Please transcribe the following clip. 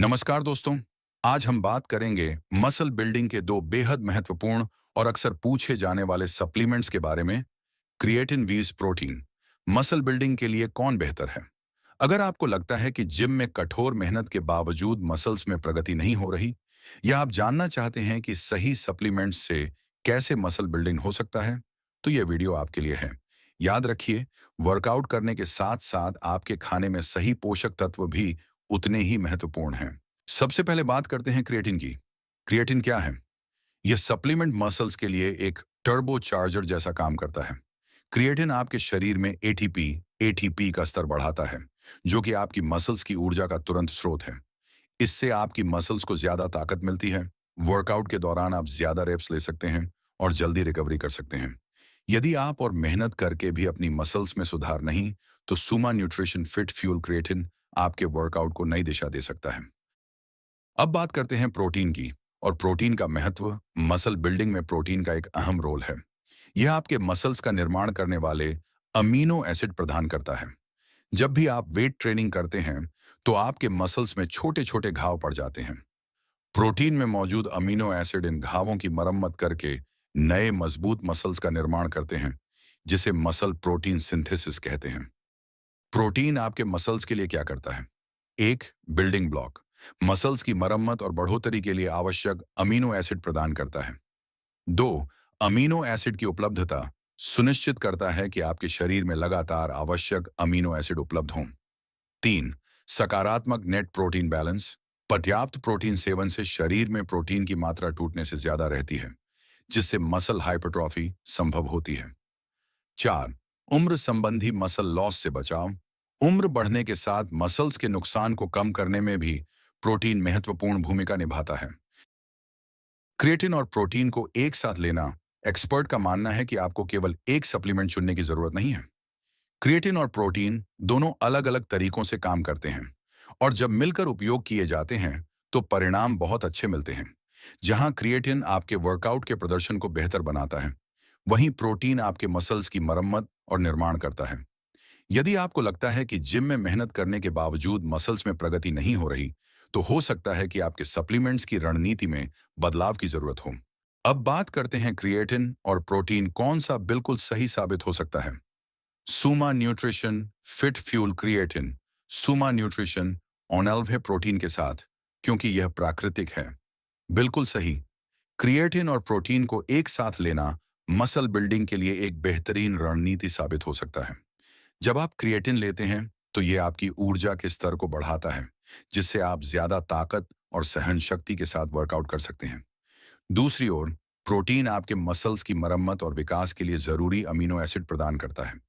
नमस्कार दोस्तों। आज हम बात करेंगे मसल बिल्डिंग के दो बेहद महत्वपूर्ण और अक्सर पूछे जाने वाले सप्लीमेंट्स के बारे में। क्रिएटिन वीज प्रोटीन मसल बिल्डिंग के लिए कौन बेहतर है? अगर आपको लगता है कि जिम में कठोर मेहनत के बावजूद मसल्स में प्रगति नहीं हो रही, या आप जानना चाहते हैं कि सही सप्लीमेंट्स से कैसे मसल बिल्डिंग हो सकता है, तो यह वीडियो आपके लिए है। याद रखिए, वर्कआउट करने के साथ साथ आपके खाने में सही पोषक तत्व भी उतने ही महत्वपूर्ण हैं। सबसे पहले बात करते हैं क्रिएटिन की। क्रिएटिन क्या है? यह सप्लीमेंट मसल्स के लिए एक टर्बो चार्जर जैसा काम करता है। क्रिएटिन आपके शरीर में एटीपी का स्तर बढ़ाता है, जो कि आपकी मसल्स की ऊर्जा का तुरंत स्रोत है। इससे आपकी मसल्स को ज्यादा ताकत मिलती है। वर्कआउट के दौरान आप ज्यादा रेप्स ले सकते हैं और जल्दी रिकवरी कर सकते हैं। यदि आप और मेहनत करके भी अपनी मसल्स में सुधार नहीं, तो सुमा न्यूट्रिशन फिट फ्यूल क्रिएटिन आपके वर्कआउट को नई दिशा दे सकता है। अब बात करते हैं प्रोटीन की। और प्रोटीन का महत्व। मसल बिल्डिंग में प्रोटीन का एक अहम रोल है। यह आपके मसल्स का निर्माण करने वाले अमीनो एसिड प्रदान करता है। जब भी आप वेट ट्रेनिंग करते हैं, तो आपके मसल्स में छोटे छोटे घाव पड़ जाते हैं। प्रोटीन में मौजूद अमीनो एसिड इन घावों की मरम्मत करके नए मजबूत मसल्स का निर्माण करते हैं, जिसे मसल प्रोटीन सिंथेसिस कहते हैं। प्रोटीन आपके मसल्स के लिए क्या करता है? एक, बिल्डिंग ब्लॉक। मसल्स की मरम्मत और बढ़ोतरी के लिए आवश्यक अमीनो एसिड प्रदान करता है। दो, अमीनो एसिड की उपलब्धता सुनिश्चित करता है कि आपके शरीर में लगातार आवश्यक अमीनो एसिड उपलब्ध हों। तीन, सकारात्मक नेट प्रोटीन बैलेंस। पर्याप्त प्रोटीन सेवन से शरीर में प्रोटीन की मात्रा टूटने से ज्यादा रहती है, जिससे मसल हाइपरट्रॉफी संभव होती है। चार, उम्र संबंधी मसल लॉस से बचाव। उम्र बढ़ने के साथ मसल्स के नुकसान को कम करने में भी प्रोटीन महत्वपूर्ण भूमिका निभाता है। क्रिएटिन और प्रोटीन को एक साथ लेना। एक्सपर्ट का मानना है कि आपको केवल एक सप्लीमेंट चुनने की जरूरत नहीं है। क्रिएटिन और प्रोटीन दोनों अलग अलग तरीकों से काम करते हैं, और जब मिलकर उपयोग किए जाते हैं तो परिणाम बहुत अच्छे मिलते हैं। जहां क्रिएटिन आपके वर्कआउट के प्रदर्शन को बेहतर बनाता है, वहीं प्रोटीन आपके मसल्स की मरम्मत और निर्माण करता है। यदि आपको लगता है कि जिम में मेहनत करने के बावजूद मसल्स में प्रगति नहीं हो रही, तो हो सकता है कि आपके सप्लीमेंट्स की रणनीति में बदलाव की जरूरत हो। अब बात करते हैं क्रिएटिन और प्रोटीन कौन सा बिल्कुल सही साबित हो सकता है। Suma nutrition fit fuel creatine. Suma nutrition ऑनल्व है प्रोटीन के साथ, क्योंकि यह प्राकृतिक है। बिल्कुल सही। क्रिएटिन और प्रोटीन को एक साथ लेना मसल बिल्डिंग के लिए एक बेहतरीन रणनीति साबित हो सकता है। जब आप क्रिएटिन लेते हैं, तो यह आपकी ऊर्जा के स्तर को बढ़ाता है, जिससे आप ज्यादा ताकत और सहन शक्ति के साथ वर्कआउट कर सकते हैं। दूसरी ओर, प्रोटीन आपके मसल्स की मरम्मत और विकास के लिए जरूरी अमीनो एसिड प्रदान करता है,